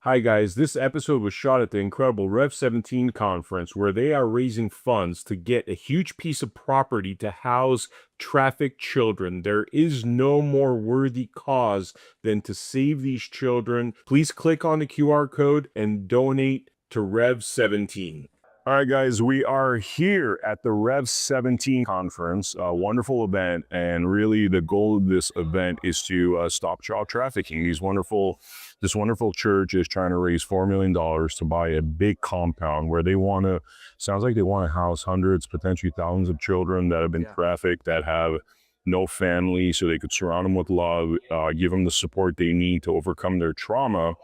Hi guys, this episode was shot at the incredible Rev 17 conference where they are raising funds to get a huge piece of property to house trafficked children. There is no more worthy cause than to save these children. Please click on the QR code and donate to Rev 17. All right, guys, we are here at the Rev 17 conference, a wonderful event, and really the goal of this event is to stop child trafficking. This wonderful church is trying to raise $4 million to buy a big compound where sounds like they want to house hundreds, potentially thousands of children that have been trafficked, that have no family, so they could surround them with love, give them the support they need to overcome their trauma.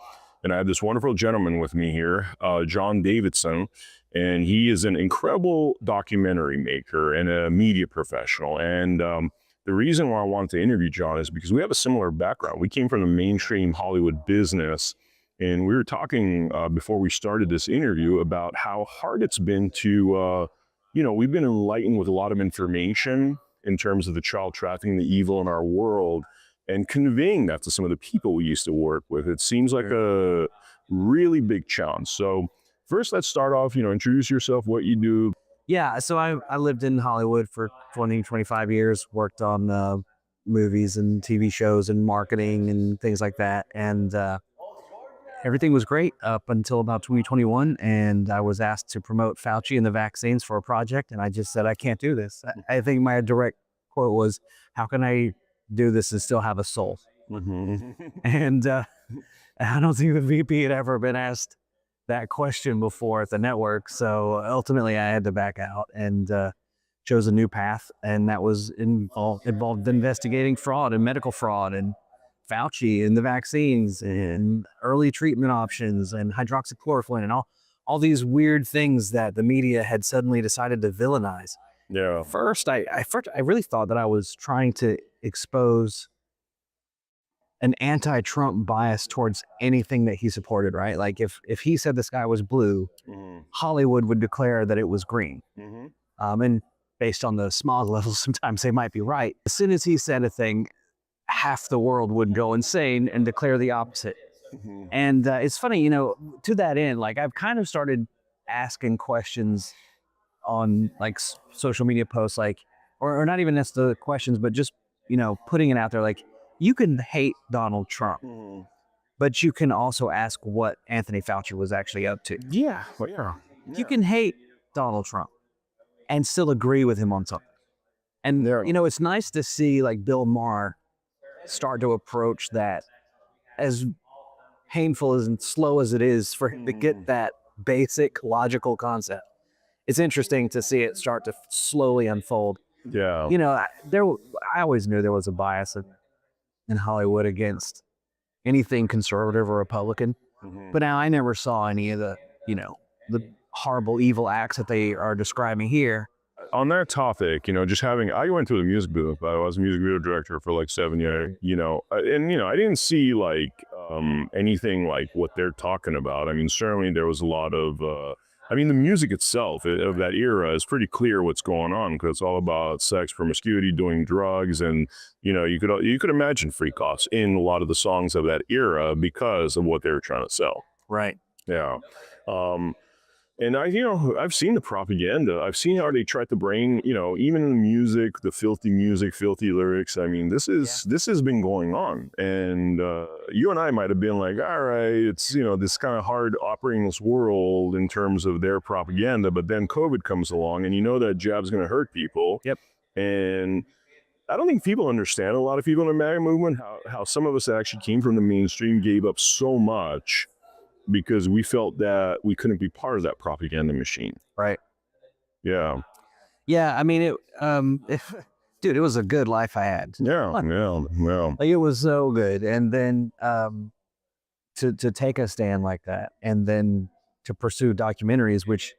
And I have this wonderful gentleman with me here, John Davidson, and he is an incredible documentary maker and a media professional. And the reason why I wanted to interview John is because we have a similar background. We came from the mainstream Hollywood business, and we were talking before we started this interview about how hard it's been to, we've been enlightened with a lot of information in terms of the child trafficking, the evil in our world, and conveying that to some of the people we used to work with. It seems like a really big challenge. So first, let's start off, introduce yourself, what you do. Yeah, so I lived in Hollywood for 20, 25 years, worked on movies and TV shows and marketing and things like that. And everything was great up until about 2021. And I was asked to promote Fauci and the vaccines for a project. And I just said, I can't do this. I think my direct quote was, how can I do this and still have a soul? And I don't think the VP had ever been asked that question before at the network. So ultimately I had to back out and chose a new path. And that was involved investigating fraud and medical fraud and Fauci and the vaccines and early treatment options and hydroxychloroquine and all these weird things that the media had suddenly decided to villainize. Yeah. First, I really thought that I was trying to expose an anti-Trump bias towards anything that he supported, right? Like if he said the sky was blue, Hollywood would declare that it was green. And based on the smog levels, sometimes they might be right. As soon as he said a thing, half the world would go insane and declare the opposite. And it's funny, to that end, like I've kind of started asking questions on like social media posts, like, or not even necessarily questions, but just, putting it out there, like, you can hate Donald Trump, but you can also ask what Anthony Fauci was actually up to. Yeah. Well, yeah. You can hate Donald Trump and still agree with him on something. And, it's nice to see like Bill Maher start to approach that, as painful and slow as it is for him to get that basic logical concept. It's interesting to see it start to slowly unfold. Yeah. I always knew there was a bias in Hollywood against anything conservative or Republican. But now I never saw any of the horrible, evil acts that they are describing here. On that topic, I went to the music booth. I was a music video director for like 7 years, and I didn't see like anything like what they're talking about. I mean, certainly there was a lot of, the music itself of that era is pretty clear what's going on, because it's all about sex, promiscuity, doing drugs, and you could imagine freak offs in a lot of the songs of that era because of what they were trying to sell. Right. Yeah. And I've seen the propaganda. I've seen how they tried to bring, even in the music, filthy lyrics. I mean, this has been going on. And you and I might have been like, all right, it's, this kind of hard operating this world in terms of their propaganda. But then COVID comes along, and that jab's going to hurt people. Yep. And I don't think people understand, a lot of people in the MAGA movement, how some of us that actually came from the mainstream gave up so much because we felt that we couldn't be part of that propaganda machine. Right. Yeah. Yeah. I mean, dude, it was a good life I had. Yeah. Like, it was so good. And then to take a stand like that, and then to pursue documentaries, which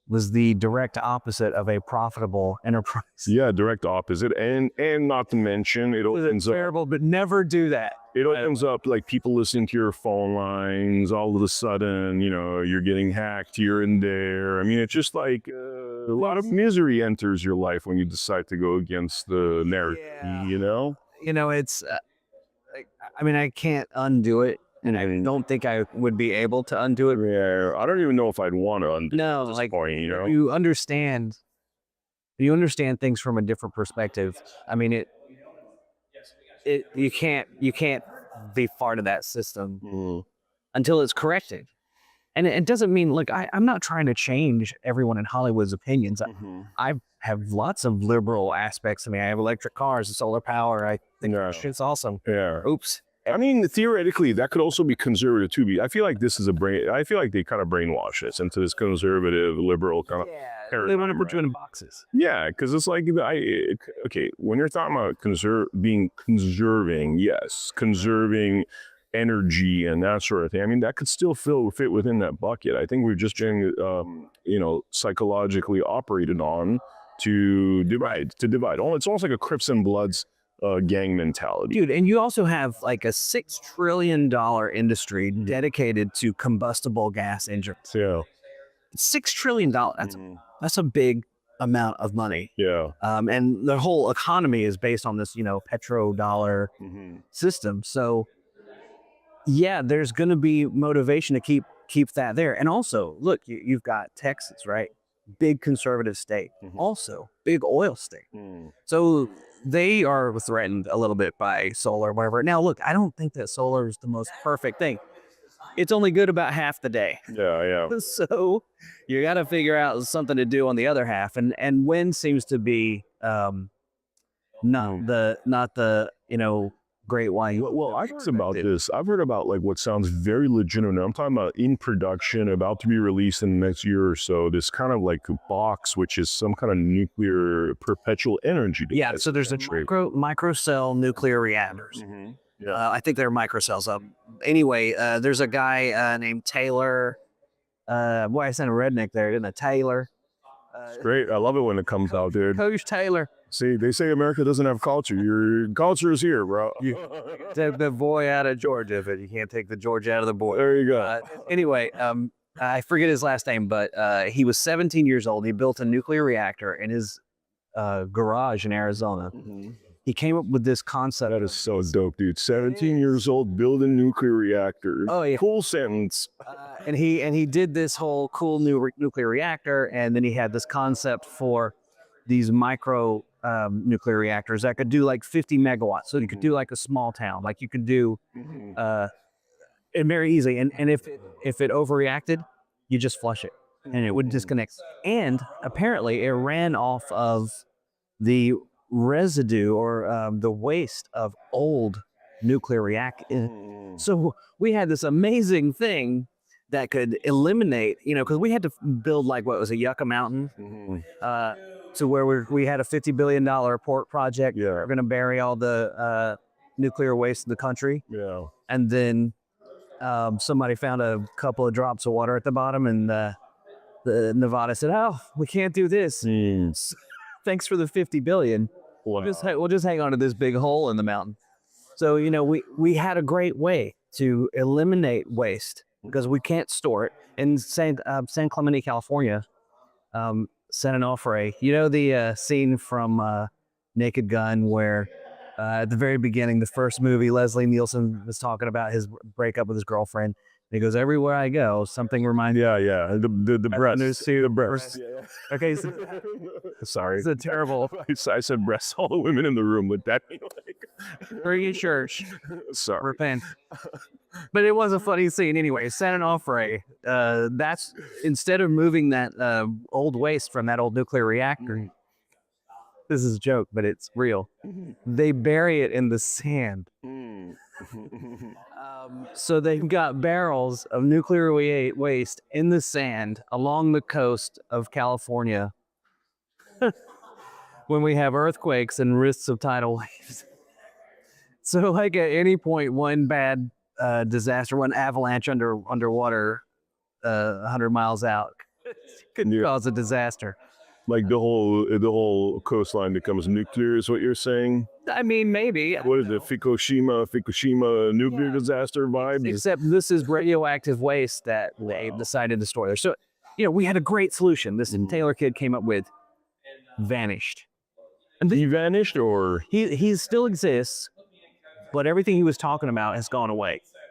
was the direct opposite of a profitable enterprise. Yeah, direct opposite. And not to mention, it opens up terrible, but never do that. It opens up like people listening to your phone lines. All of a sudden, you're getting hacked here and there. I mean, it's just like a lot of misery enters your life when you decide to go against the narrative. It's I can't undo it. and I don't think I would be able to undo it. Yeah, I don't even know if I'd want to undo No, at this like point, you know? you understand things from a different perspective. I mean, you can't be part of that system Mhm. until it's corrected. And it doesn't mean, look, I'm not trying to change everyone in Hollywood's opinions. Mhm. I have lots of liberal aspects. I mean, I have electric cars and solar power. I think Yeah. that shit's awesome. Yeah. Oops. I mean, theoretically, that could also be conservative too. I feel like this is I feel like they kind of brainwash us into this conservative, liberal kind of. Yeah, they paradigm, want to put right? you in boxes. Yeah, because it's like okay, when you're talking about being conserving, yes, conserving energy and that sort of thing. I mean, that could still fit within that bucket. I think we've just been, psychologically operated on to divide. Oh, it's almost like a Crips and Bloods gang mentality. Dude, and you also have like a $6 trillion industry dedicated to combustible gas engines. Yeah. $6 trillion. That's a big amount of money. Yeah. And the whole economy is based on this, petrodollar system. So yeah, there's going to be motivation to keep that there. And also, look, you've got Texas, right? Big conservative state, also big oil state. So they are threatened a little bit by solar, whatever. Now, look, I don't think that solar is the most perfect thing. It's only good about half the day. Yeah. So you got to figure out something to do on the other half. And wind seems to be not the great one. Well, I've heard about this. I've heard about like what sounds very legitimate. I'm talking about in production, about to be released in the next year or so. This kind of like box, which is some kind of nuclear perpetual energy. Yeah. So there's a micro cell nuclear reactors. Yeah. I think they're microcells. Anyway, there's a guy named Taylor. Boy, I sent a redneck there, didn't I? Taylor. It's great. I love it when it comes out, dude. Coach Taylor. See, they say America doesn't have culture. Your culture is here, bro. Take the boy out of Georgia, but you can't take the Georgia out of the boy. There you go. Anyway, I forget his last name, but he was 17 years old. He built a nuclear reactor in his garage in Arizona. He came up with this concept. That is so dope, dude. 17 years old, building nuclear reactor. Oh, yeah. Cool sentence. And he did this whole cool new nuclear reactor, and then he had this concept for these micro nuclear reactors that could do like 50 megawatts. So you could do like a small town, like you could do it very easily. And if it overreacted, you just flush it and it would disconnect. And apparently it ran off of the residue or the waste of old nuclear reactor. So we had this amazing thing that could eliminate, because we had to build like what was a Yucca Mountain to where we had a $50 billion port project. Yeah. We're going to bury all the nuclear waste in the country. Yeah. And then somebody found a couple of drops of water at the bottom, and the Nevada said, "Oh, we can't do this. Thanks for the 50 billion. Wow. We'll just hang on to this big hole in the mountain." So, we had a great way to eliminate waste because we can't store it. In San Clemente, California, San Onofre, the scene from Naked Gun where at the very beginning, the first movie, Leslie Nielsen was talking about his breakup with his girlfriend. And he goes, "Everywhere I go, something reminds me." Yeah. The breasts. The breasts. Yeah. Okay, so Sorry. it's a terrible. I said breasts. All the women in the room would that be like? Bring your church. Sorry. Repent. But it was a funny scene anyway. San Onofre, that's instead of moving that old waste from that old nuclear reactor, this is a joke, but it's real. They bury it in the sand. So they've got barrels of nuclear waste in the sand along the coast of California when we have earthquakes and risks of tidal waves. So like at any point, one bad disaster, one avalanche underwater 100 miles out could cause a disaster. Like the whole coastline becomes nuclear is what you're saying? I mean, maybe. What is it? Fukushima nuclear disaster vibe? Except this is radioactive waste that they decided to store there. So, we had a great solution. This Taylor kid came up with, vanished. And He vanished, or he still exists, but everything he was talking about has gone away.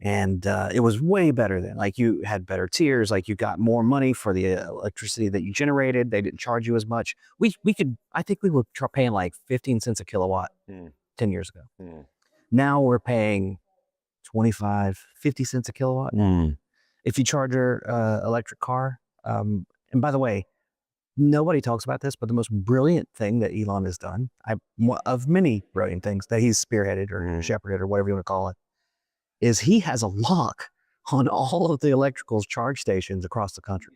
And it was way better then. Like you had better tiers, like you got more money for the electricity that you generated. They didn't charge you as much. I think we were paying like 15 cents a kilowatt 10 years ago. Now we're paying 25, 50 cents a kilowatt. If you charge your electric car, and by the way, nobody talks about this, but the most brilliant thing that Elon has done, of many brilliant things that he's spearheaded or shepherded or whatever you want to call it, is he has a lock on all of the electrical charge stations across the country.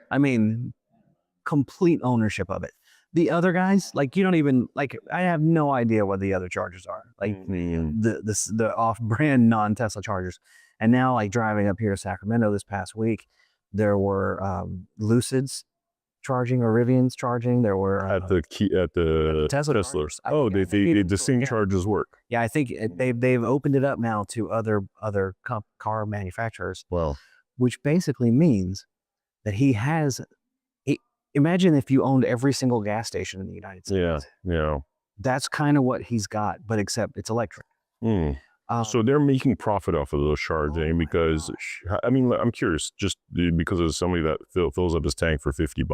I mean, complete ownership of it. The other guys, like you don't even like. I have no idea what the other chargers are. Like the off-brand non-Tesla chargers. And now, like driving up here to Sacramento this past week, there were Lucids charging or Rivians charging. There were at the Teslas. Oh, the same charges work. Yeah, I think they've opened it up now to other car manufacturers. Well, which basically means that he has. Imagine if you owned every single gas station in the United States. Yeah. That's kind of what he's got, but except it's electric. So they're making profit off of those charging because, I mean, I'm curious, just because of somebody that fills up his tank for $50.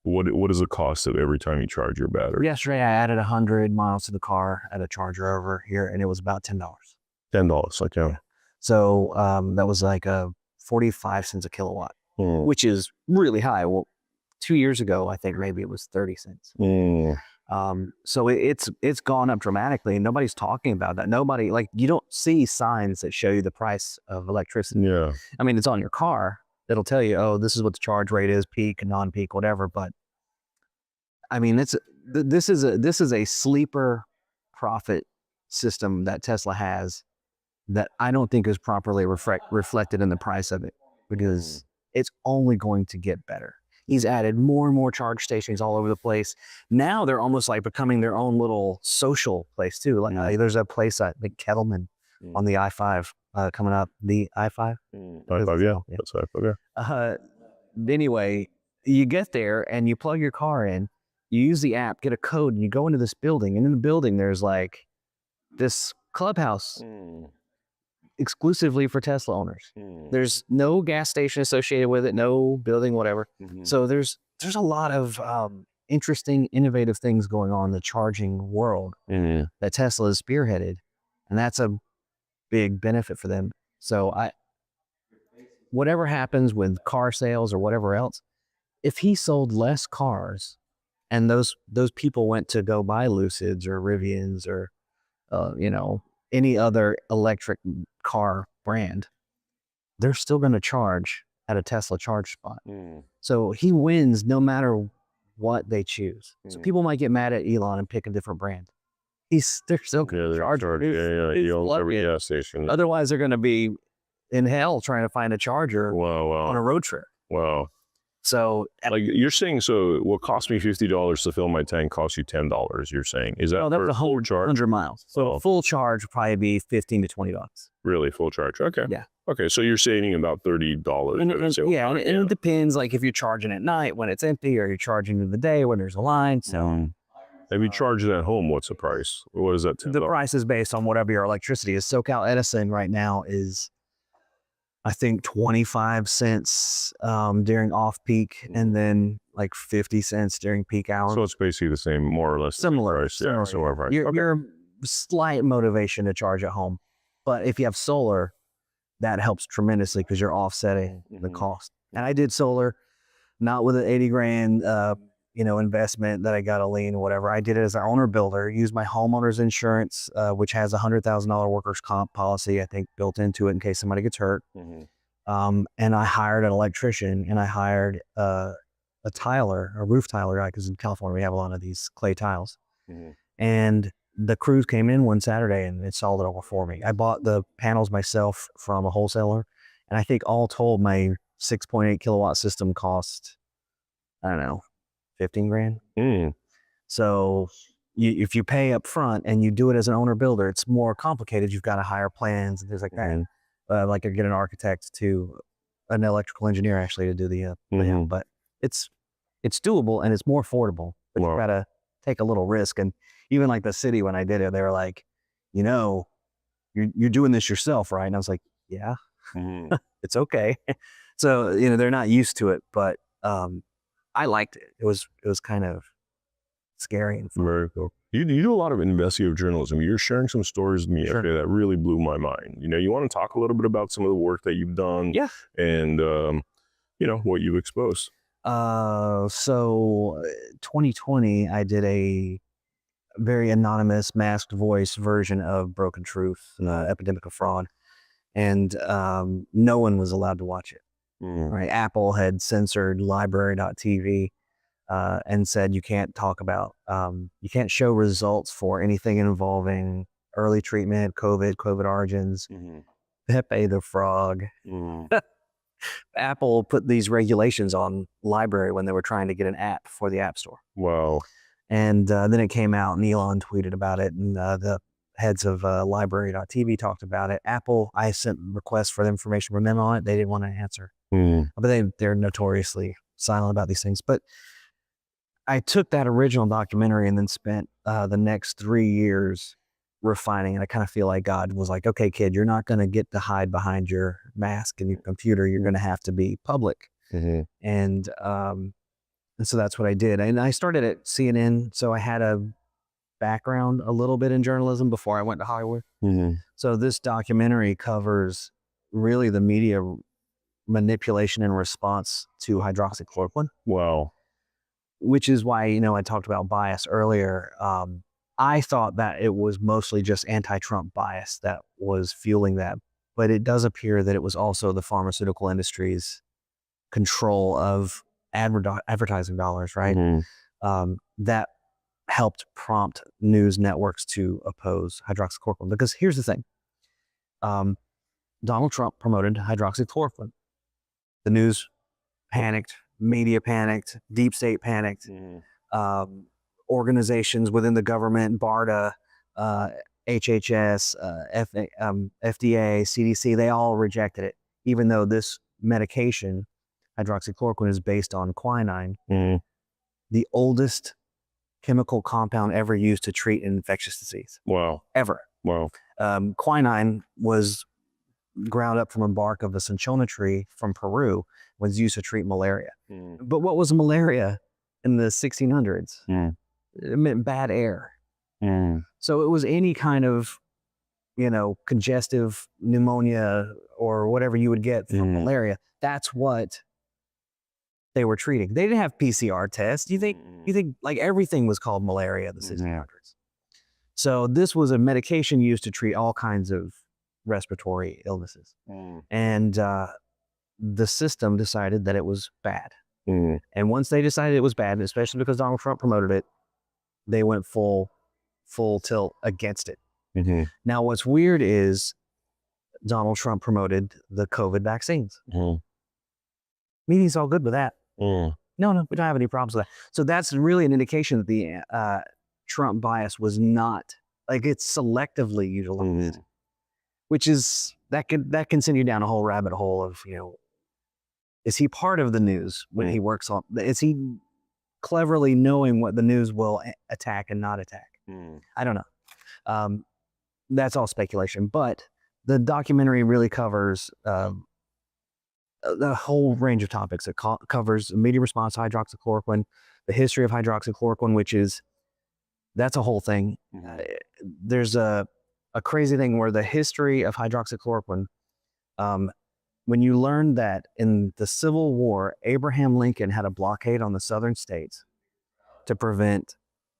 What is the cost of every time you charge your battery? Yesterday, I added 100 miles to the car at a charger over here, and it was about $10. $10, like yeah. So that was like 45 cents a kilowatt, which is really high. Well, 2 years ago, I think maybe it was 30 cents. So it's gone up dramatically, and nobody's talking about that. Nobody, like, you don't see signs that show you the price of electricity. Yeah. I mean, it's on your car. It'll tell you, oh, this is what the charge rate is, peak, non-peak, whatever. But I mean, this is a sleeper profit system that Tesla has that I don't think is properly reflected in the price of it, because it's only going to get better. He's added more and more charge stations all over the place. Now they're almost like becoming their own little social place too. Like there's a place at the Kettleman on the I-5 coming up. The I-5? I-5, yeah. That's I-5, yeah. Anyway, you get there and you plug your car in, you use the app, get a code, and you go into this building. And in the building, there's like this clubhouse exclusively for Tesla owners. There's no gas station associated with it, no building, whatever. So there's a lot of interesting, innovative things going on in the charging world that Tesla has spearheaded, and that's a big benefit for them. So whatever happens with car sales or whatever else, if he sold less cars and those people went to go buy Lucids or Rivians or any other electric car brand, they're still going to charge at a Tesla charge spot. So he wins no matter what they choose. So people might get mad at Elon and pick a different brand. They're still going to charge. He owns every gas station. Otherwise, they're going to be in hell trying to find a charger on a road trip. Wow. So, like you're saying, so what cost me $50 to fill my tank costs you $10. You're saying is that for a whole charge? 100 miles. So full charge would probably be $15 to $20. Really, full charge? Okay. Yeah. Okay, so you're saving about $30. And it depends. Like if you're charging at night when it's empty, or you're charging in the day when there's a line. So, if you charge it at home, what's the price? What is that? The price is based on whatever your electricity is. SoCal Edison right now is, I think, 25 cents during off-peak, and then like 50 cents during peak hours. So it's basically the same, more or less. Similar. Price. Yeah, similar price. You're slight motivation to charge at home. But if you have solar, that helps tremendously because you're offsetting the cost. And I did solar, not with an 80 grand investment that I got a lien or whatever. I did it as an owner builder, used my homeowner's insurance, which has $100,000 workers' comp policy, I think, built into it in case somebody gets hurt. And I hired an electrician, and I hired a roof tiler guy, because in California we have a lot of these clay tiles. And the crews came in one Saturday and installed it over for me. I bought the panels myself from a wholesaler, and I think all told my 6.8 kilowatt system cost, I don't know, 15 grand. So if you pay up front and you do it as an owner builder, it's more complicated. You've got to hire plans and things like that. Like I get an architect an electrical engineer actually to do the plan. But it's doable and it's more affordable. But you got to take a little risk. And even like the city, when I did it, they were like, you're doing this yourself, right? And I was like, yeah, Mhm. it's okay. So, they're not used to it, but I liked it. It was kind of scary and fun. Very cool. You do a lot of investigative journalism. You're sharing some stories with me Sure. yesterday that really blew my mind. You want to talk a little bit about some of the work that you've done Yeah. and, what you've exposed. So 2020, I did a very anonymous masked voice version of Broken Truth, Epidemic of Fraud. And no one was allowed to watch it. Mm. Right? Apple had censored library.tv and said you can't talk about, you can't show results for anything involving early treatment, COVID origins, Mhm. Pepe the Frog. Mm. Apple put these regulations on library when they were trying to get an app for the App Store. Wow. And then it came out and Elon tweeted about it, and the heads of library.tv talked about it. Apple, I sent requests for information from them on it. They didn't want to answer. Mm. But they're notoriously silent about these things. But I took that original documentary and then spent the next 3 years refining it. I kind of feel like God was like, okay, kid, you're not going to get to hide behind your mask and your computer. You're going to have to be public. Mhm. And so that's what I did. And I started at CNN. So I had a background a little bit in journalism before I went to Hollywood. Mhm. So this documentary covers really the media manipulation in response to hydroxychloroquine, Wow. which is why, I talked about bias earlier. I thought that it was mostly just anti-Trump bias that was fueling that, but it does appear that it was also the pharmaceutical industry's control of advertising dollars, right? Mhm. That helped prompt news networks to oppose hydroxychloroquine. Because here's the thing. Donald Trump promoted hydroxychloroquine. The news panicked, media panicked, deep state panicked, Mhm. organizations within the government, BARDA, HHS, FDA, CDC, they all rejected it, even though this medication, hydroxychloroquine, is based on quinine, Mhm. the oldest chemical compound ever used to treat an infectious disease, Wow. ever. Wow. Quinine was ground up from a bark of the cinchona tree from Peru, was used to treat malaria. Mm. But what was malaria in the 1600s? Mm. It meant bad air. Mm. So it was any kind of, congestive pneumonia or whatever you would get from malaria. That's what they were treating. They didn't have PCR tests. You think like everything was called malaria in the 1600s. So this was a medication used to treat all kinds of respiratory illnesses. Mm. And the system decided that it was bad. Mm. And once they decided it was bad, especially because Donald Trump promoted it, they went full tilt against it. Mhm. Now, what's weird is Donald Trump promoted the COVID vaccines. Mhm. Maybe he's all good with that. Mm. No, we don't have any problems with that. So that's really an indication that the Trump bias was not, like, it's selectively utilized, which is, that can send you down a whole rabbit hole of, is he part of the news when he works on, is he cleverly knowing what the news will attack and not attack? I don't know. That's all speculation, but the documentary really covers the whole range of topics. It covers immediate response to hydroxychloroquine, the history of hydroxychloroquine, that's a whole thing. There's a crazy thing where the history of hydroxychloroquine, when you learn that in the Civil War, Abraham Lincoln had a blockade on the southern states to prevent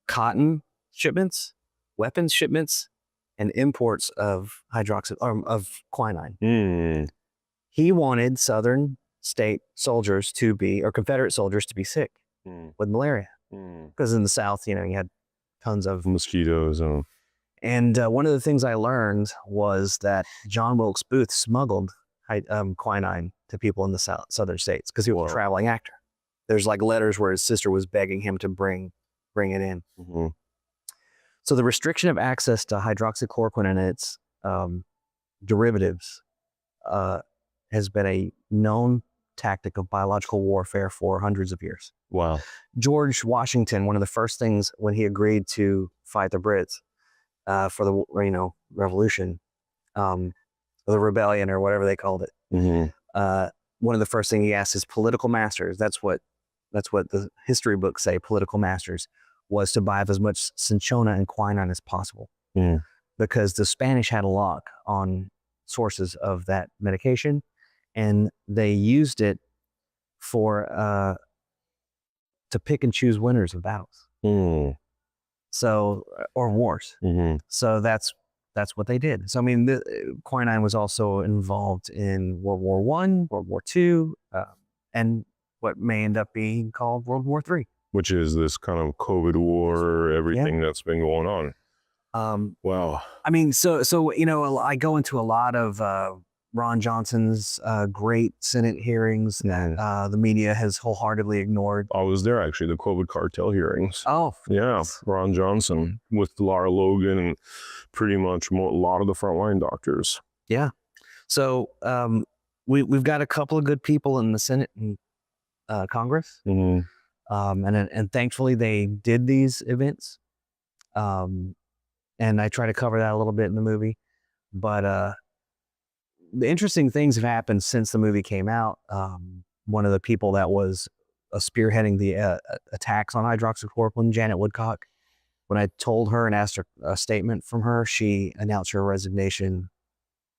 cotton shipments, weapons shipments, and imports of of quinine. Mm. He wanted southern state soldiers to be, or Confederate soldiers to be, sick with malaria. Because in the South, you had tons of Mosquitoes. And one of the things I learned was that John Wilkes Booth smuggled quinine to people in the southern states because he was a traveling actor. There's like letters where his sister was begging him to bring it in. So the restriction of access to hydroxychloroquine and its derivatives has been a known tactic of biological warfare for hundreds of years. Wow. George Washington, one of the first things when he agreed to fight the Brits for the Revolution, the the rebellion or whatever they called it. One of the first things he asked his political masters, that's what the history books say, political masters, was to buy as much cinchona and quinine as possible. Because the Spanish had a lock on sources of that medication, and they used it for to pick and choose winners of battles. So, or wars. So that's what they did. So I mean, quinine was also involved in World War I, World War II, and what may end up being called World War III, which is this kind of COVID war, everything that's been going on. Wow. I mean, so you know, I go into a lot of Ron Johnson's great Senate hearings that the media has wholeheartedly ignored. I was there actually, the COVID cartel hearings. Oh, yeah, Ron Johnson with Lara Logan and pretty much a lot of the frontline doctors. Yeah. So we've got a couple of good people in the Senate and Congress, and thankfully they did these events. And I try to cover that a little bit in the movie, but the interesting things have happened since the movie came out. One of the people that was spearheading the attacks on hydroxychloroquine, Janet Woodcock, when I told her and asked her a statement from her, she announced her resignation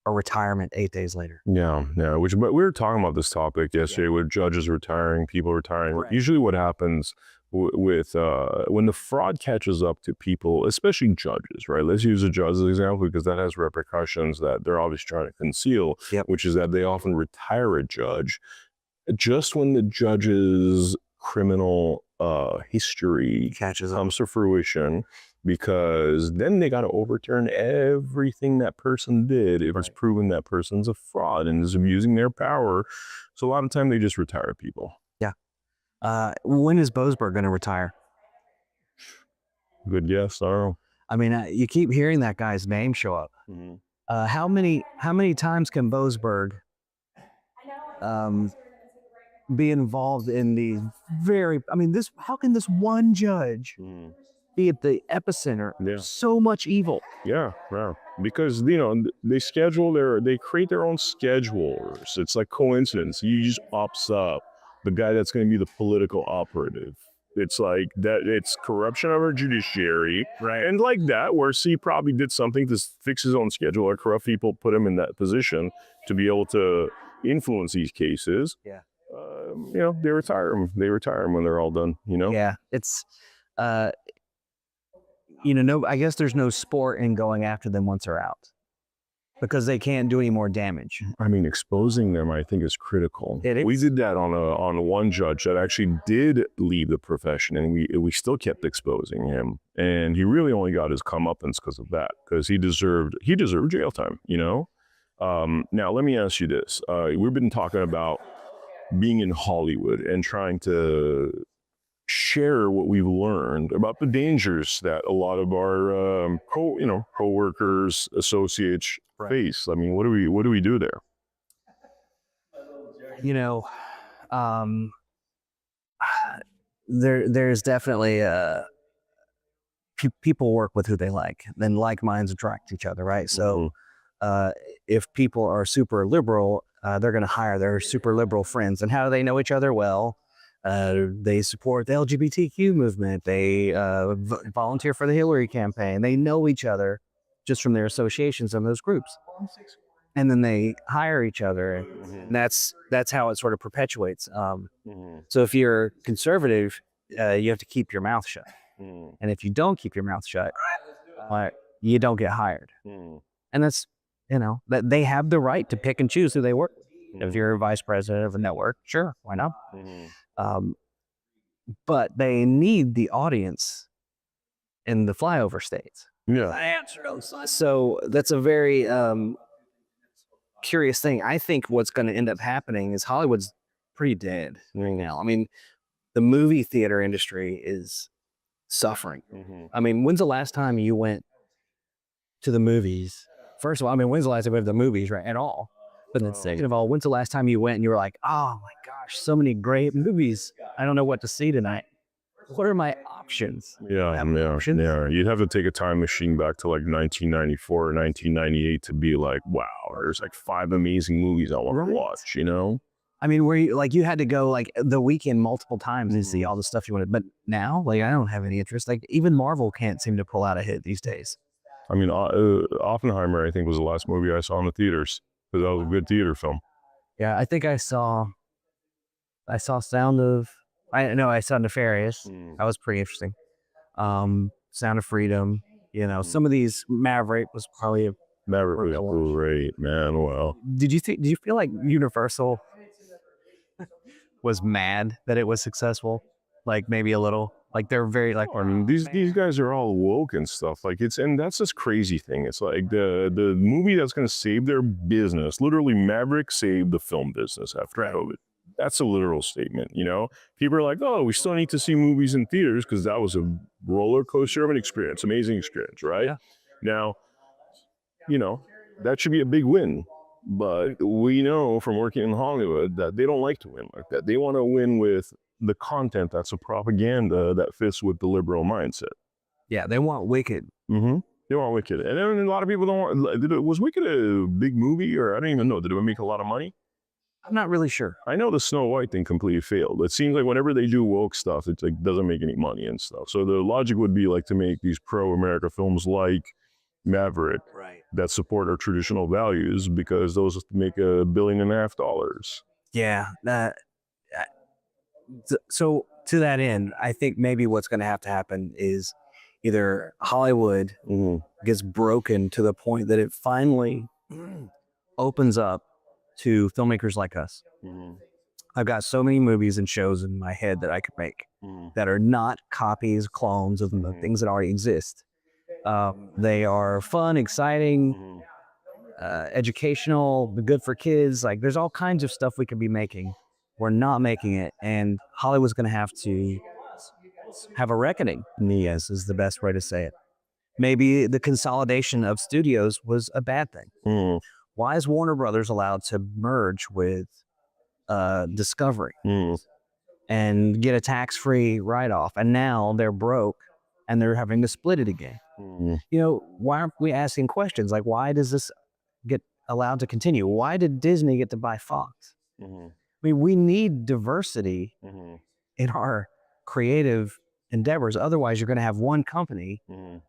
or retirement 8 days later. Yeah. But we were talking about this topic yesterday with judges retiring, people retiring. Right. Usually what happens with when the fraud catches up to people, especially judges, right? Let's use a judge as an example because that has repercussions that they're obviously trying to conceal, which is that they often retire a judge just when the judge's criminal history comes to fruition, because then they got to overturn everything that person did if it's proven that person's a fraud and is abusing their power. So a lot of time they just retire people. When is Boasberg going to retire? Good guess. I don't know. I mean, you keep hearing that guy's name show up. How many times can Boasberg be involved in these how can this one judge be at the epicenter of so much evil? Yeah. Because, they create their own schedules. It's like coincidence. He just pops up. The guy that's going to be the political operative. It's like that. It's corruption of our judiciary, right? And like that, where he probably did something to fix his own schedule, or corrupt people put him in that position to be able to influence these cases. They retire him. They retire him when they're all done. Yeah, it's I guess there's no sport in going after them once they're out, because they can't do any more damage. I mean, exposing them, I think, is critical. It is. We did that on one judge that actually did leave the profession, and we still kept exposing him. And he really only got his comeuppance because of that, because he deserved jail time. Now, let me ask you this: we've been talking about being in Hollywood and trying to share what we've learned about the dangers that a lot of our co-workers, associates face. I mean, what do we do there? There's definitely people work with who they like, then like minds attract each other, right? So if people are super liberal, they're going to hire their super liberal friends. And how do they know each other? Well, they support the LGBTQ movement. They volunteer for the Hillary campaign. They know each other just from their associations in those groups. And then they hire each other. And that's how it sort of perpetuates. So if you're conservative, you have to keep your mouth shut. And if you don't keep your mouth shut, you don't get hired. And that's, that they have the right to pick and choose who they work with. If you're a vice president of a network, sure, why not? But they need the audience in the flyover states. So that's a very curious thing. I think what's going to end up happening is Hollywood's pretty dead right now. I mean, the movie theater industry is suffering. I mean, when's the last time you went to the movies? First of all, when's the last time you went to the movies, right? At all. But then second of all, when's the last time you went and you were like, oh my gosh, so many great movies. I don't know what to see tonight. What are my options? options. Yeah, yeah. You'd have to take a time machine back to like 1994 or 1998 to be like, wow, there's like 5 amazing movies I want to watch, you know? I mean, where you had to go like the weekend multiple times and see all the stuff you wanted. But now, like, I don't have any interest. Like, even Marvel can't seem to pull out a hit these days. I mean, Oppenheimer, I think, was the last movie I saw in the theaters because that was a good theater film. Yeah, I think I saw Sound of Nefarious. That was pretty interesting. Sound of Freedom. You know, some of these, Maverick was probably a. Maverick was great, man. Well, Did you feel like Universal was mad that it was successful? Like maybe a little. Like they're very like. I mean, these guys are all woke and stuff. Like and that's this crazy thing. It's like the movie that's going to save their business. Literally, Maverick saved the film business after COVID. That's a literal statement, you know? People are like, oh, we still need to see movies in theaters because that was a roller coaster of an experience, amazing experience, right? Yeah. Now, you know, that should be a big win. But we know from working in Hollywood that they don't like to win like that. They want to win with the content that's a propaganda that fits with the liberal mindset. Yeah, they want Wicked. Mm-hmm. They want Wicked. And then a lot of people don't want, was Wicked a big movie or I don't even know. Did it make a lot of money? I'm not really sure. I know the Snow White thing completely failed. It seems like whenever they do woke stuff, it like doesn't make any money and stuff. So the logic would be like to make these pro-America films like Maverick that support our traditional values because those make $1.5 billion. Yeah. So to that end, I think maybe what's going to have to happen is either Hollywood gets broken to the point that it finally opens up to filmmakers like us. I've got so many movies and shows in my head that I could make that are not copies, clones of the things that already exist. They are fun, exciting, educational, good for kids. Like there's all kinds of stuff we could be making. We're not making it, and Hollywood's going to have to have a reckoning. Yes, is the best way to say it. Maybe the consolidation of studios was a bad thing. Why is Warner Brothers allowed to merge with Discovery and get a tax-free write-off? And now they're broke and they're having to split it again. You know, why aren't we asking questions like, why does this get allowed to continue? Why did Disney get to buy Fox? I mean, we need diversity in our creative endeavors. Otherwise, you're going to have one company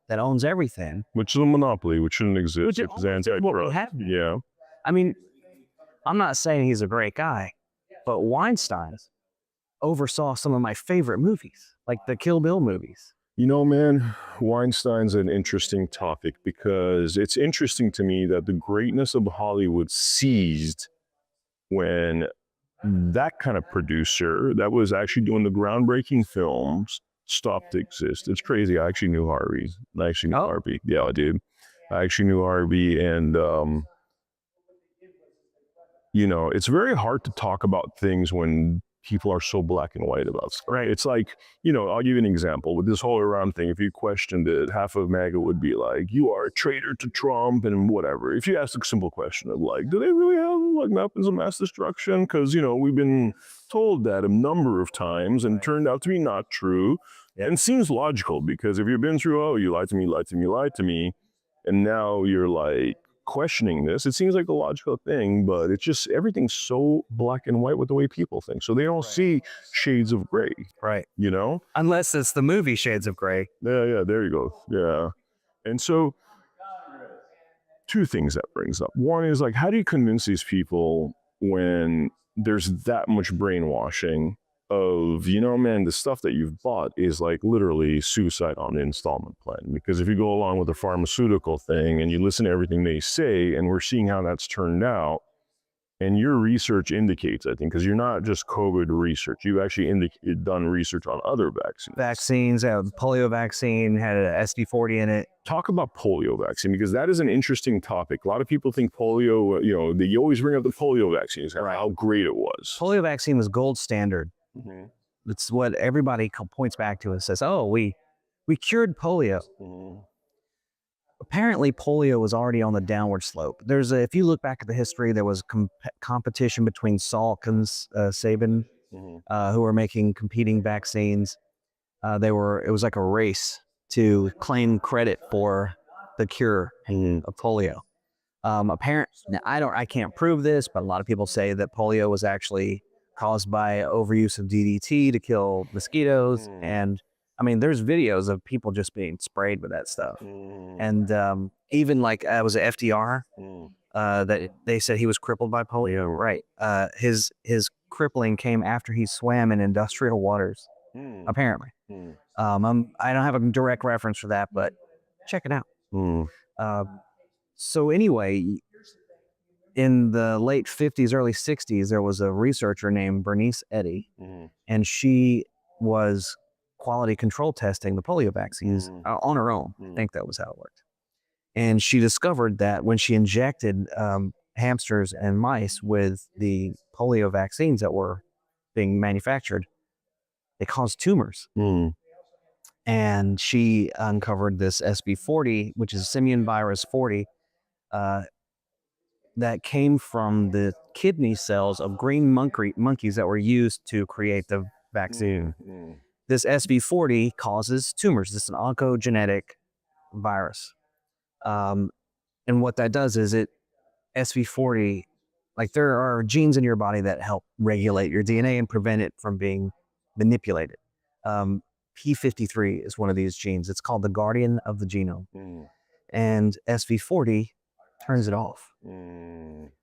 that owns everything. Which is a monopoly, which shouldn't exist. It's antitrust. Yeah. I mean, I'm not saying he's a great guy, but Weinstein oversaw some of my favorite movies, like the Kill Bill movies. You know, man, Weinstein's an interesting topic because it's interesting to me that the greatness of Hollywood ceased when that kind of producer that was actually doing the groundbreaking films stopped to exist. It's crazy. I actually knew Harvey. Harvey. Yeah, I did. I actually knew Harvey. And, you know, it's very hard to talk about things when people are so black and white about stuff. Right. It's like, you know, I'll give you an example with this whole Iran thing. If you questioned it, half of MAGA would be like, you are a traitor to Trump and whatever. If you ask a simple question of like, do they really have like weapons of mass destruction? Because, you know, we've been told that a number of times and it turned out to be not true. And it seems logical because if you've been through, oh, you lied to me, lied to me, lied to me, and now you're like questioning this, it seems like a logical thing, but it's just everything's so black and white with the way people think. So they don't see shades of gray. Right. You know? Unless it's the movie Shades of Grey. Yeah, there you go. Yeah. And so 2 things that brings up. One is like, how do you convince these people when there's that much brainwashing of, you know, man, the stuff that you've bought is like literally suicide on an installment plan. Because if you go along with the pharmaceutical thing and you listen to everything they say, and we're seeing how that's turned out, and your research indicates, I think, because you're not just COVID research, you've actually done research on other vaccines. Polio vaccine had an SD40 in it. Talk about polio vaccine, because that is an interesting topic. A lot of people think polio, you know, they always bring up the polio vaccines, how great it was. Polio vaccine was gold standard. It's what everybody points back to and says, oh, we cured polio. Apparently, polio was already on the downward slope. If you look back at the history, there was competition between Salk and Sabin, who were making competing vaccines. It was like a race to claim credit for the cure of polio. Now I can't prove this, but a lot of people say that polio was actually caused by overuse of DDT to kill mosquitoes. And I mean, there's videos of people just being sprayed with that stuff. And even like it was a FDR that they said he was crippled by polio. Right. His crippling came after he swam in industrial waters, apparently. I don't have a direct reference for that, but check it out. So anyway, in the late 50s, early 60s, there was a researcher named Bernice Eddy, and she was quality control testing the polio vaccines on her own. I think that was how it worked. And she discovered that when she injected hamsters and mice with the polio vaccines that were being manufactured, they caused tumors. And she uncovered this SB40, which is simian virus 40, that came from the kidney cells of green monkeys that were used to create the vaccine. This SB40 causes tumors. This is an oncogenetic virus. And what that does is SB40, like there are genes in your body that help regulate your DNA and prevent it from being manipulated. P53 is one of these genes. It's called the guardian of the genome. And SV40 turns it off.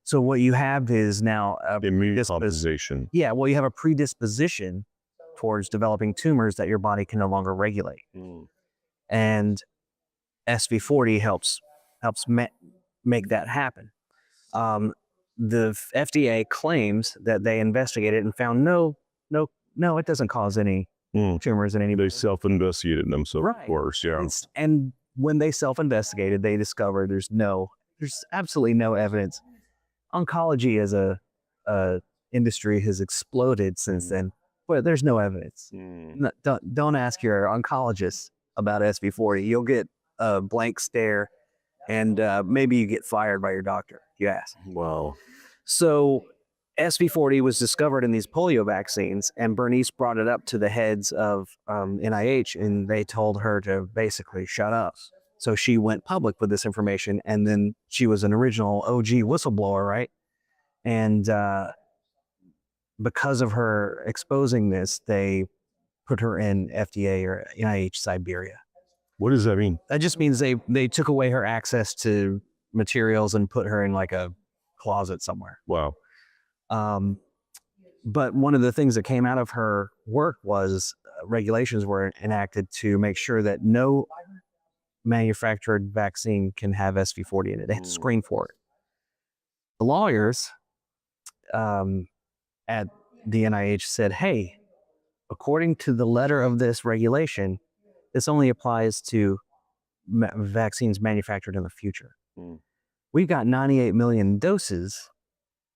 So what you have is now immune composition. Yeah, well, you have a predisposition towards developing tumors that your body can no longer regulate. And SV40 helps make that happen. The FDA claims that they investigated and found no, it doesn't cause any tumors in anybody. They self-investigated themselves, right. Of course, yeah. And when they self-investigated, they discovered there's absolutely no evidence. Oncology as a industry has exploded since then, but there's no evidence. Don't ask your oncologist about SV40. You'll get a blank stare, and maybe you get fired by your doctor. You ask. Wow. So SV40 was discovered in these polio vaccines, and Bernice brought it up to the heads of NIH, and they told her to basically shut up. So she went public with this information, and then she was an original OG whistleblower, right? And because of her exposing this, they put her in FDA or NIH Siberia. What does that mean? That just means they took away her access to materials and put her in like a closet somewhere. Wow. But one of the things that came out of her work was regulations were enacted to make sure that no manufactured vaccine can have SV40 in it. They had to screen for it. The lawyers at the NIH said, hey, according to the letter of this regulation, this only applies to vaccines manufactured in the future. We've got 98 million doses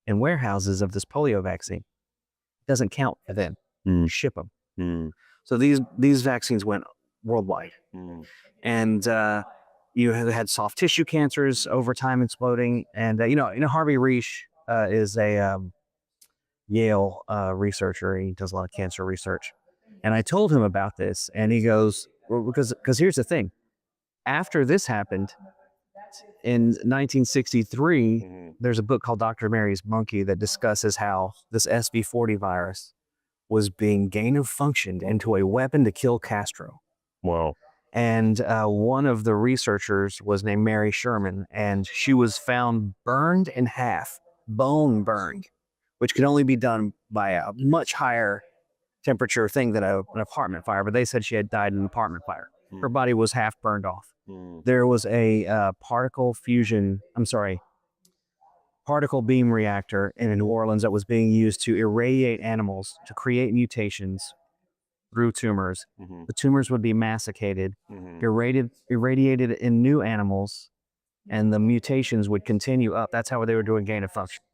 in warehouses of this polio vaccine. It doesn't count for them. Ship them. So these vaccines went worldwide. And you had soft tissue cancers over time exploding. And, Harvey Reich is a Yale researcher. He does a lot of cancer research. And I told him about this, and he goes, well, because here's the thing. After this happened, in 1963, there's a book called Dr. Mary's Monkey that discusses how this SV40 virus was being gain-of-functioned into a weapon to kill Castro. Wow. And one of the researchers was named Mary Sherman, and she was found burned in half, bone burned, which could only be done by a much higher temperature thing than an apartment fire. But they said she had died in an apartment fire. Her body was half burned off. There was a particle beam reactor in New Orleans that was being used to irradiate animals to create mutations through tumors. The tumors would be masticated, irradiated in new animals, and the mutations would continue up. That's how they were doing gain of function.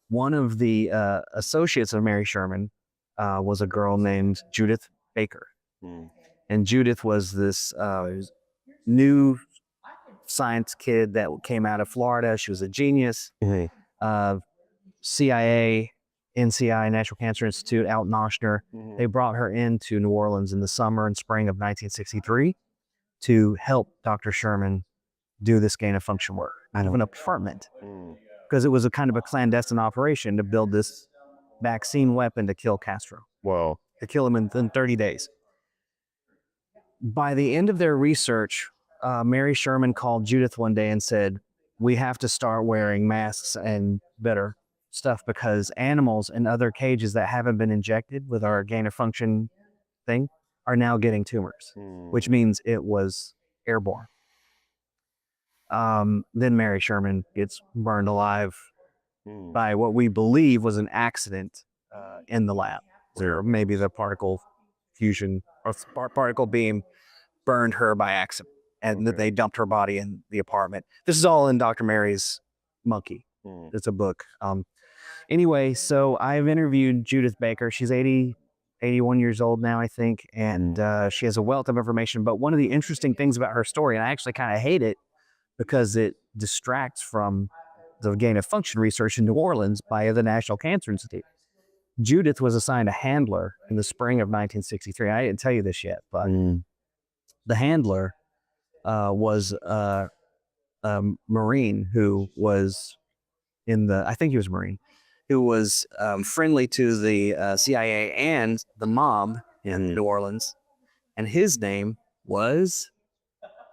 One of the associates of Mary Sherman was a girl named Judith Baker. And Judith was this new science kid that came out of Florida. She was a genius. CIA NCI, National Cancer Institute, out in Oshner. They brought her into New Orleans in the summer and spring of 1963 to help Dr. Sherman do this gain of function work out of an apartment, because it was a kind of a clandestine operation to build this vaccine weapon to kill Castro, Wow. to kill him in 30 days. By the end of their research, Mary Sherman called Judith one day and said, we have to start wearing masks and better stuff, because animals in other cages that haven't been injected with our gain of function thing are now getting tumors, which means it was airborne. Then Mary Sherman gets burned alive by what we believe was an accident in the lab, or maybe the particle fusion or particle beam burned her by accident, and that they dumped her body in the apartment. This is all in Dr. Mary's Monkey. It's a book. Anyway, so I've interviewed Judith Baker. She's 81 years old now, I think, and she has a wealth of information. But one of the interesting things about her story, and I actually kind of hate it because it distracts from the gain of function research in New Orleans by the National Cancer Institute. Judith was assigned a handler in the spring of 1963. I didn't tell you this yet, but the handler was a Marine who was I think he was a Marine, who was friendly to the CIA and the mob in New Orleans. And his name was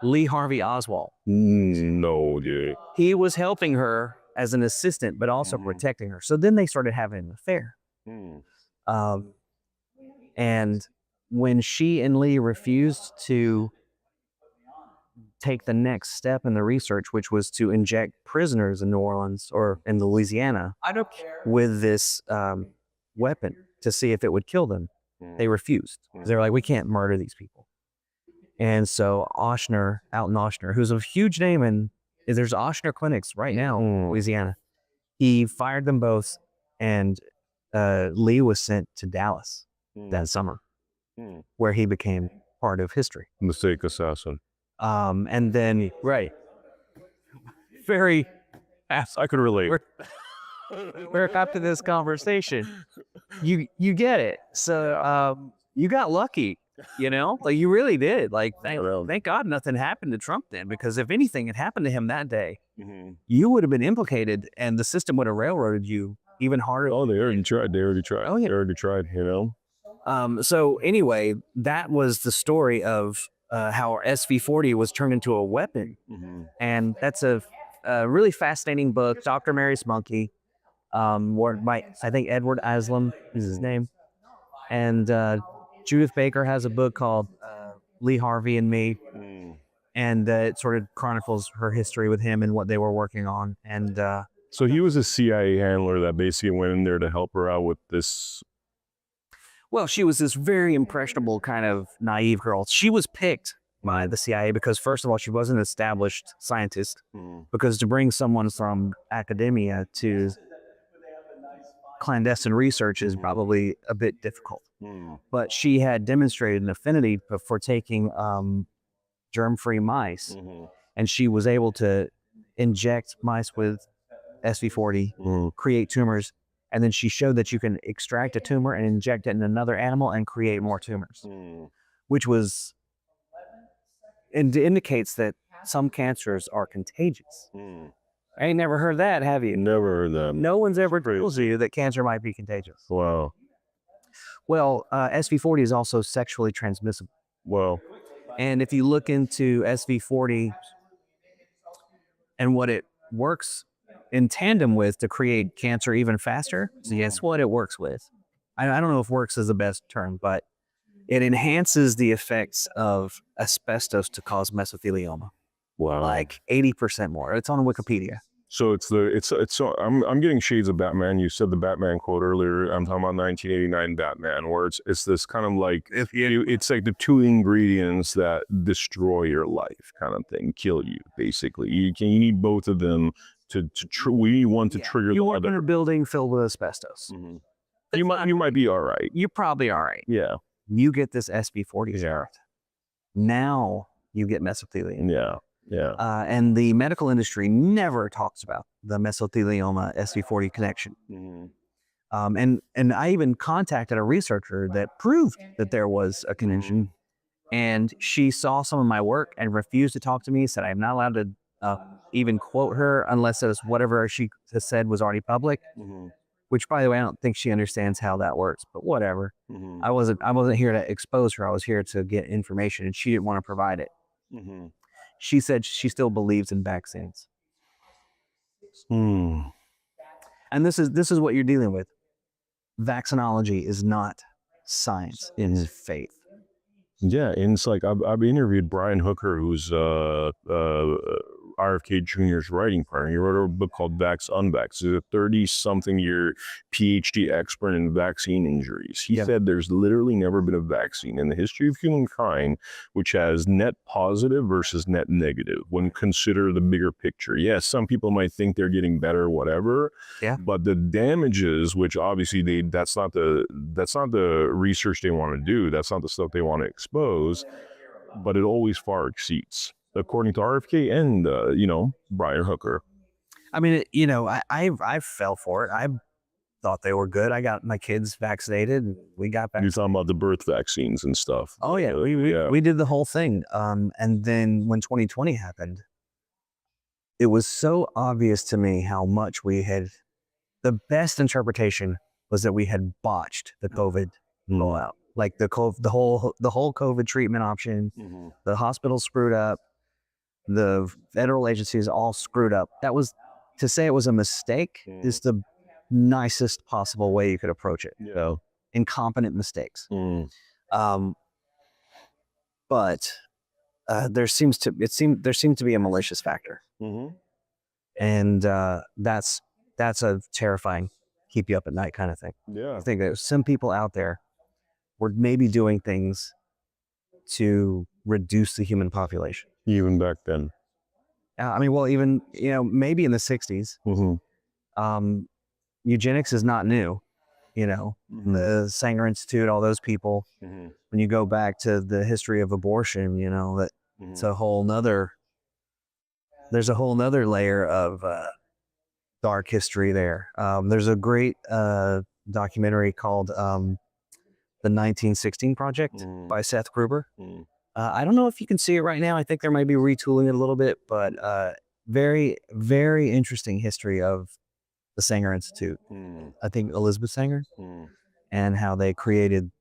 Lee Harvey Oswald. No, dude. He was helping her as an assistant, but also protecting her. So then they started having an affair. And when she and Lee refused to take the next step in the research, which was to inject prisoners in New Orleans or in Louisiana with this weapon to see if it would kill them, they refused. They were like, we can't murder these people. And so Oshner, out in Oshner, who's a huge name, and there's Oshner clinics right now in Louisiana, he fired them both, and Lee was sent to Dallas that summer, where he became part of history. Mistake assassin. And then, right. Very fast. I could relate. We're after this conversation. You get it. So you got lucky, like you really did. Like, thank God nothing happened to Trump then, because if anything had happened to him that day, you would have been implicated and the system would have railroaded you even harder. Oh, they already tried. Oh, yeah. They already tried, So anyway, that was the story of how SV40 was turned into a weapon. And that's a really fascinating book, Dr. Mary's Monkey, by, I think, Edward Aslam is his name. And Judith Baker has a book called Lee Harvey and Me. And it sort of chronicles her history with him and what they were working on. And so he was a CIA handler that basically went in there to help her out with this. Well, she was this very impressionable kind of naive girl. She was picked by the CIA because, first of all, she was an established scientist, because to bring someone from academia to clandestine research is probably a bit difficult. But she had demonstrated an affinity for taking germ-free mice, and she was able to inject mice with SV40, create tumors. And then she showed that you can extract a tumor and inject it in another animal and create more tumors, which indicates that some cancers are contagious. I ain't never heard that, have you? Never heard that. No one's ever told you that cancer might be contagious. Wow. Well, SV40 is also sexually transmissible. Well, and if you look into SV40 and what it works in tandem with to create cancer even faster, so guess what it works with? I don't know if works is the best term, but it enhances the effects of asbestos to cause mesothelioma. Wow. Like 80% more. It's on Wikipedia. So so I'm getting shades of Batman. You said the Batman quote earlier. I'm talking about 1989 Batman, where it's this kind of like, it's like the two ingredients that destroy your life kind of thing, kill you, basically. You need both of them we need one to trigger you the work other. in a building filled with asbestos. You might be all right. You're probably all right. Yeah. You get this SV40 shot. Now you get mesothelioma. Yeah. And the medical industry never talks about the mesothelioma SV40 connection. And I even contacted a researcher that proved that there was a connection. And she saw some of my work and refused to talk to me. Said I'm not allowed to even quote her unless it was whatever she has said was already public. Mm-hmm. Which, by the way, I don't think she understands how that works. But whatever. Mm-hmm. I wasn't here to expose her. I was here to get information, and she didn't want to provide it. Mm-hmm. She said she still believes in vaccines. Hmm. And this is what you're dealing with. Vaccinology is not science; it is faith. Yeah, and it's like I've interviewed Brian Hooker, who's RFK Jr.'s writing partner. He wrote a book called Vax Unvax. He's a 30-something year PhD expert in vaccine injuries. He said there's literally never been a vaccine in the history of humankind which has net positive versus net negative when consider the bigger picture. Yes, some people might think they're getting better, whatever. Yeah. But the damages, which obviously that's not the research they want to do. That's not the stuff they want to expose, but it always far exceeds, according to RFK and Brian Hooker. I mean, I fell for it. I thought they were good. I got my kids vaccinated. And we got You're vaccinated. talking about the birth vaccines and stuff. Oh yeah, we did the whole thing. And then when 2020 happened, it was so obvious to me how much we had. The best interpretation was that we had botched the COVID rollout. Like the whole COVID treatment option, the hospitals screwed up, the federal agencies all screwed up. That was to say it was a mistake is the nicest possible way you could approach it. Yeah. Incompetent mistakes. But there seems to be a malicious factor, and that's a terrifying, keep you up at night kind of thing. Yeah. I think there's some people out there were maybe doing things to reduce the human population. Even back then. I mean, well, even maybe in the 60s, eugenics is not new. The Sanger Institute, all those people. When you go back to the history of abortion, that it's a whole nother. There's a whole nother layer of dark history there. There's a great documentary called The 1916 Project by Seth Gruber. I don't know if you can see it right now. I think they might be retooling it a little bit, but very, very interesting history of the Sanger Institute. I think Elizabeth Sanger, and how they created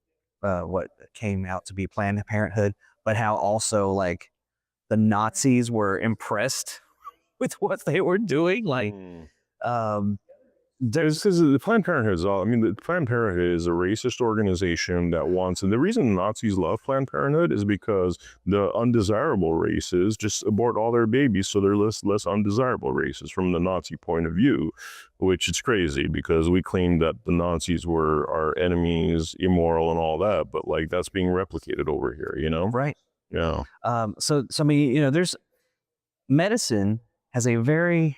what came out to be Planned Parenthood, but how also like the Nazis were impressed with what they were doing. Like, This is the Planned Parenthood is all. I mean, the Planned Parenthood is a racist organization that wants, and the reason Nazis love Planned Parenthood is because the undesirable races just abort all their babies, so they're less undesirable races from the Nazi point of view, which is crazy because we claim that the Nazis were our enemies, immoral, and all that, but like that's being replicated over here, right? Yeah. So I mean, there's medicine has a very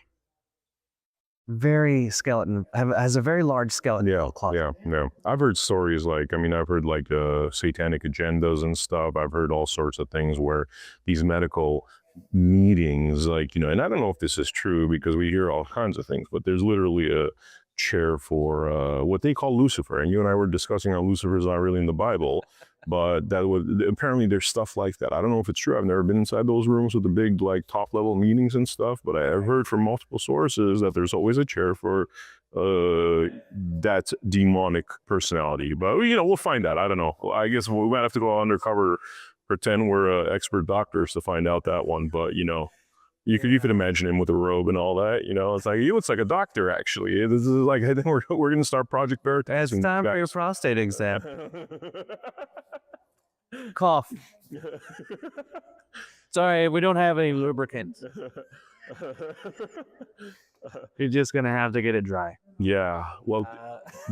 has a very large skeleton closet. Yeah. I've heard stories like, I've heard like satanic agendas and stuff. I've heard all sorts of things where these medical meetings, like, and I don't know if this is true because we hear all kinds of things, but there's literally a chair for what they call Lucifer. And you and I were discussing how Lucifer is not really in the Bible, but apparently there's stuff like that. I don't know if it's true. I've never been inside those rooms with the big like top level meetings and stuff, but I've heard from multiple sources that there's always a chair for that demonic personality. But we'll find out. I don't know. I guess we might have to go undercover, pretend we're expert doctors to find out that one. But you could imagine him with a robe and all that. It's like he looks like a doctor. Actually, this is like I think we're going to start Project Veritas. It's time for your prostate exam. Cough. Sorry, we don't have any lubricant. You're just gonna have to get it dry. Yeah. Well,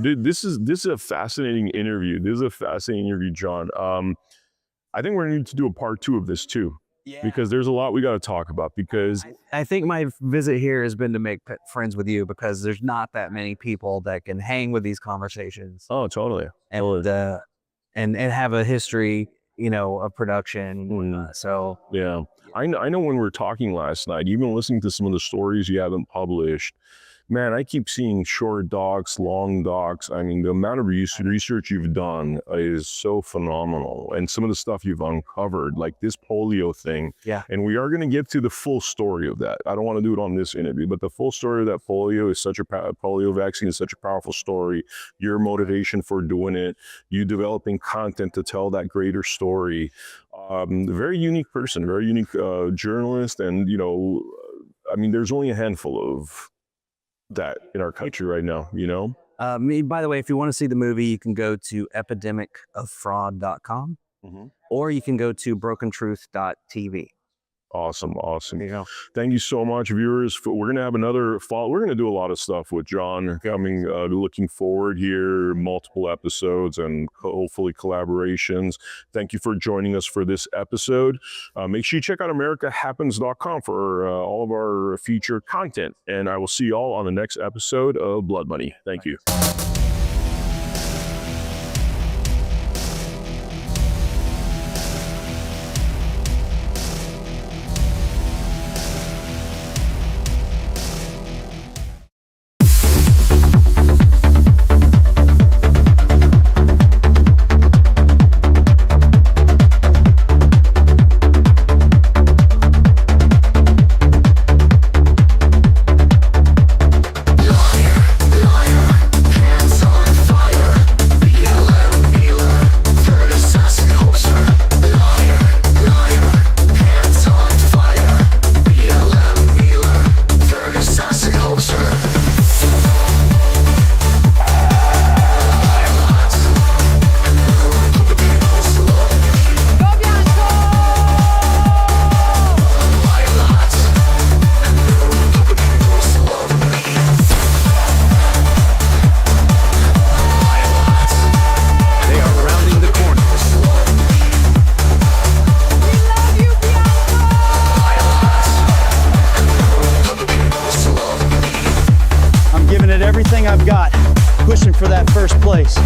dude, this is a fascinating interview. This is a fascinating interview, John. I think we're gonna need to do a part 2 of this too. Yeah. Because there's a lot we got to talk about. Because I think my visit here has been to make friends with you because there's not that many people that can hang with these conversations. Oh, totally. And have a history, of production. So yeah, I know when we were talking last night, even listening to some of the stories you haven't published, Man, I keep seeing short docs, long docs. I mean, the amount of research you've done is so phenomenal. And some of the stuff you've uncovered, like this polio thing. Yeah. And we are going to get to the full story of that. I don't want to do it on this interview, but the full story of that polio vaccine is such a powerful story. Your motivation for doing it, you developing content to tell that greater story. Very unique person, very unique journalist. And, you know, I mean, there's only a handful of that in our country right now, you know? By the way, if you want to see the movie, you can go to epidemicoffraud.com or you can go to brokentruth.tv. Awesome. There you go. Thank you so much, viewers. We're going to have another follow. We're going to do a lot of stuff with John coming, looking forward here, multiple episodes and hopefully collaborations. Thank you for joining us for this episode. Make sure you check out americahappens.com for all of our featured content. And I will see you all on the next episode of Blood Money. Thank you. Everything I've got, pushing for that first place.